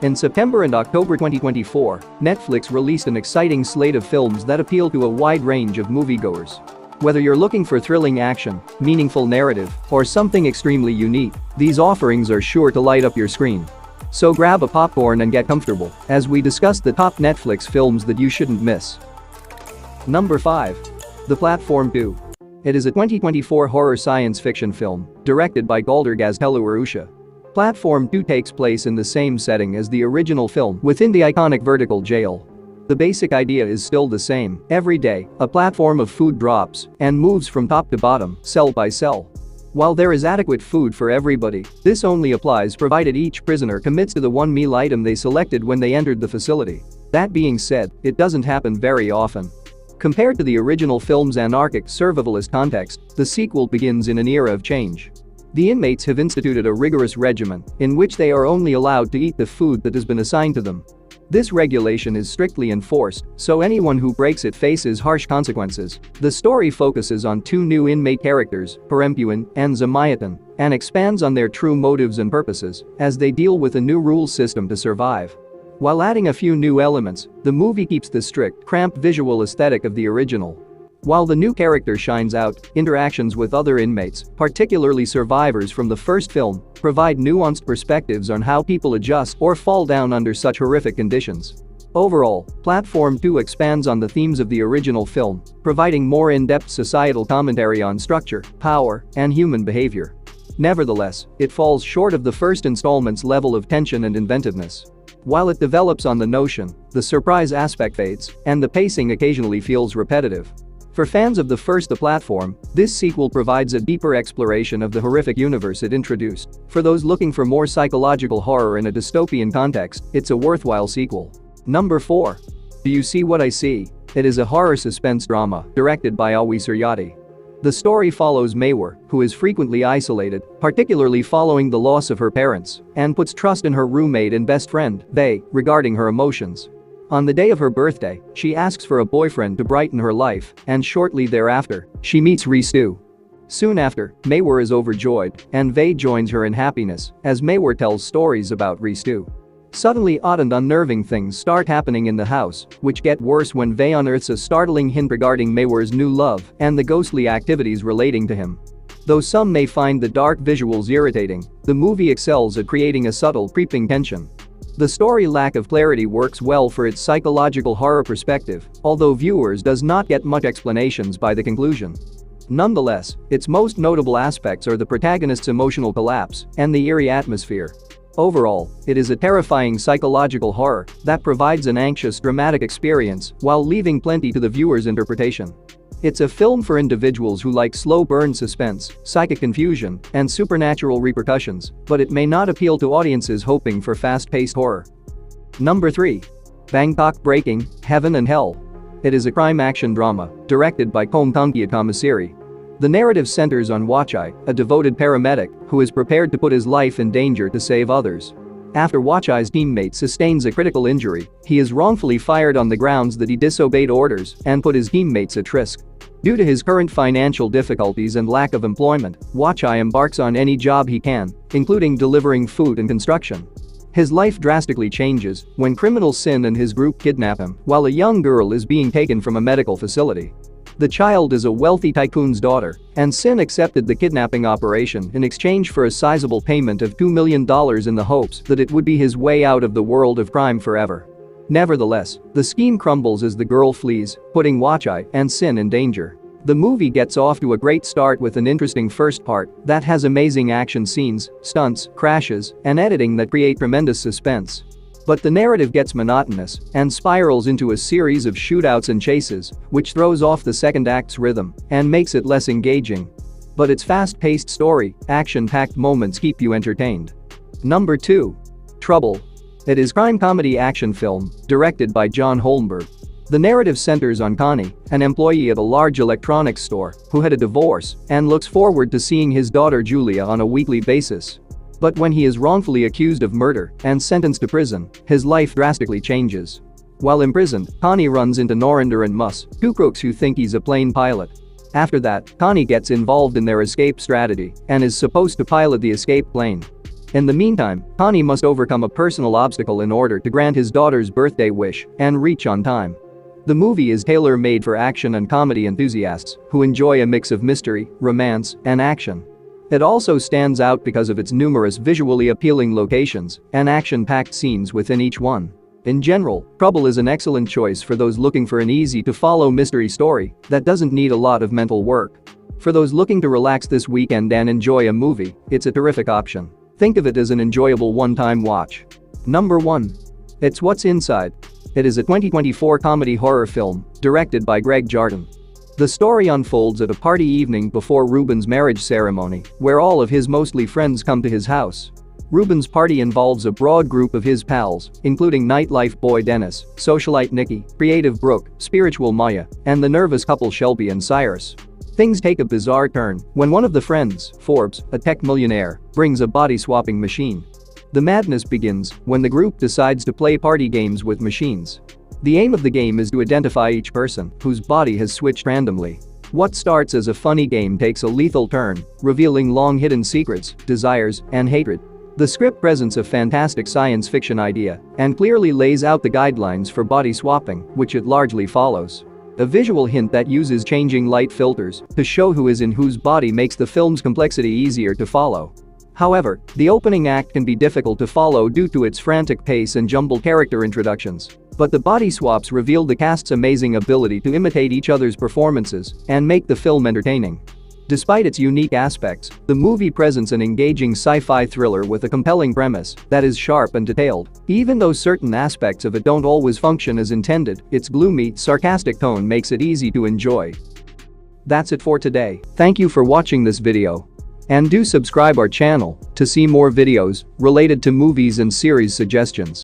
In September and October 2024, Netflix released an exciting slate of films that appeal to a wide range of moviegoers. Whether you're looking for thrilling action, meaningful narrative, or something extremely unique, these offerings are sure to light up your screen. So grab a popcorn and get comfortable as we discuss the top Netflix films that you shouldn't miss. Number 5. The Platform 2. It is a 2024 horror science fiction film directed by Galder Gaztelu-Urrutia. Platform 2 takes place in the same setting as the original film within the iconic vertical jail. The basic idea is still the same. Every day, a platform of food drops and moves from top to bottom, cell by cell. While there is adequate food for everybody, this only applies provided each prisoner commits to the one meal item they selected when they entered the facility. That being said, it doesn't happen very often. Compared to the original film's anarchic survivalist context, the sequel begins in an era of change. The inmates have instituted a rigorous regimen in which they are only allowed to eat the food that has been assigned to them. This regulation is strictly enforced, so anyone who breaks it faces harsh consequences. The story focuses on two new inmate characters, Perempuan and Zamayatan, and expands on their true motives and purposes as they deal with a new rule system to survive. While adding a few new elements, the movie keeps the strict, cramped visual aesthetic of the original. While the new character shines out, interactions with other inmates, particularly survivors from the first film, provide nuanced perspectives on how people adjust or fall down under such horrific conditions. Overall, Platform 2 expands on the themes of the original film, providing more in-depth societal commentary on structure, power, and human behavior. Nevertheless, it falls short of the first installment's level of tension and inventiveness. While it develops on the notion, the surprise aspect fades, and the pacing occasionally feels repetitive. For fans of the first The Platform, this sequel provides a deeper exploration of the horrific universe it introduced. For those looking for more psychological horror in a dystopian context, it's a worthwhile sequel. Number 4. Do You See What I See? It is a horror suspense drama directed by Awi Suryati. The story follows Maywar, who is frequently isolated, particularly following the loss of her parents, and puts trust in her roommate and best friend, Vay, regarding her emotions. On the day of her birthday, she asks for a boyfriend to brighten her life, and shortly thereafter, she meets Ristu. Soon after, Maywar is overjoyed, and Vay joins her in happiness as Maywar tells stories about Ristu. Suddenly odd and unnerving things start happening in the house, which get worse when Vay unearths a startling hint regarding Maywar's new love and the ghostly activities relating to him. Though some may find the dark visuals irritating, the movie excels at creating a subtle, creeping tension. The story lack of clarity works well for its psychological horror perspective, although viewers does not get much explanations by the conclusion. Nonetheless, its most notable aspects are the protagonist's emotional collapse and the eerie atmosphere. Overall, it is a terrifying psychological horror that provides an anxious, dramatic experience while leaving plenty to the viewer's interpretation. It's a film for individuals who like slow burn suspense, psychic confusion, and supernatural repercussions, but it may not appeal to audiences hoping for fast-paced horror. Number 3. Bangkok Breaking, Heaven and Hell. It is a crime action drama directed by Komtungkyat Komisari. The narrative centers on Wachai, a devoted paramedic who is prepared to put his life in danger to save others. After Wachai's teammate sustains a critical injury, he is wrongfully fired on the grounds that he disobeyed orders and put his teammates at risk. Due to his current financial difficulties and lack of employment, Wachai embarks on any job he can, including delivering food and construction. His life drastically changes when criminal Sin and his group kidnap him while a young girl is being taken from a medical facility. The child is a wealthy tycoon's daughter, and Sin accepted the kidnapping operation in exchange for a sizable payment of $2 million in the hopes that it would be his way out of the world of crime forever. Nevertheless, the scheme crumbles as the girl flees, putting Wachai and Sin in danger. The movie gets off to a great start with an interesting first part that has amazing action scenes, stunts, crashes, and editing that create tremendous suspense. But the narrative gets monotonous and spirals into a series of shootouts and chases, which throws off the second act's rhythm and makes it less engaging. But its fast-paced story, action-packed moments keep you entertained. Number 2. Trouble. It is a crime comedy action film directed by John Holmberg. The narrative centers on Connie, an employee at a large electronics store who had a divorce and looks forward to seeing his daughter Julia on a weekly basis. But when he is wrongfully accused of murder and sentenced to prison, his life drastically changes. While imprisoned, Connie runs into Norinder and Mus, two crooks who think he's a plane pilot. After that, Connie gets involved in their escape strategy and is supposed to pilot the escape plane. In the meantime, Connie must overcome a personal obstacle in order to grant his daughter's birthday wish and reach on time. The movie is tailor-made for action and comedy enthusiasts who enjoy a mix of mystery, romance, and action. It also stands out because of its numerous visually appealing locations and action-packed scenes within each one. In general, Trouble is an excellent choice for those looking for an easy-to-follow mystery story that doesn't need a lot of mental work. For those looking to relax this weekend and enjoy a movie, it's a terrific option. Think of it as an enjoyable one-time watch. Number 1. It's What's Inside. It is a 2024 comedy horror film directed by Greg Jarton. The story unfolds at a party evening before Ruben's marriage ceremony, where all of his mostly friends come to his house. Ruben's party involves a broad group of his pals, including nightlife boy Dennis, socialite Nikki, creative Brooke, spiritual Maya, and the nervous couple Shelby and Cyrus. Things take a bizarre turn when one of the friends, Forbes, a tech millionaire, brings a body-swapping machine. The madness begins when the group decides to play party games with machines. The aim of the game is to identify each person whose body has switched randomly. What starts as a funny game takes a lethal turn, revealing long-hidden secrets, desires, and hatred. The script presents a fantastic science fiction idea and clearly lays out the guidelines for body swapping, which it largely follows. A visual hint that uses changing light filters to show who is in whose body makes the film's complexity easier to follow. However, the opening act can be difficult to follow due to its frantic pace and jumbled character introductions. But the body swaps reveal the cast's amazing ability to imitate each other's performances and make the film entertaining. Despite its unique aspects, the movie presents an engaging sci-fi thriller with a compelling premise that is sharp and detailed. Even though certain aspects of it don't always function as intended, its gloomy, sarcastic tone makes it easy to enjoy. That's it for today. Thank you for watching this video. And do subscribe our channel to see more videos related to movies and series suggestions.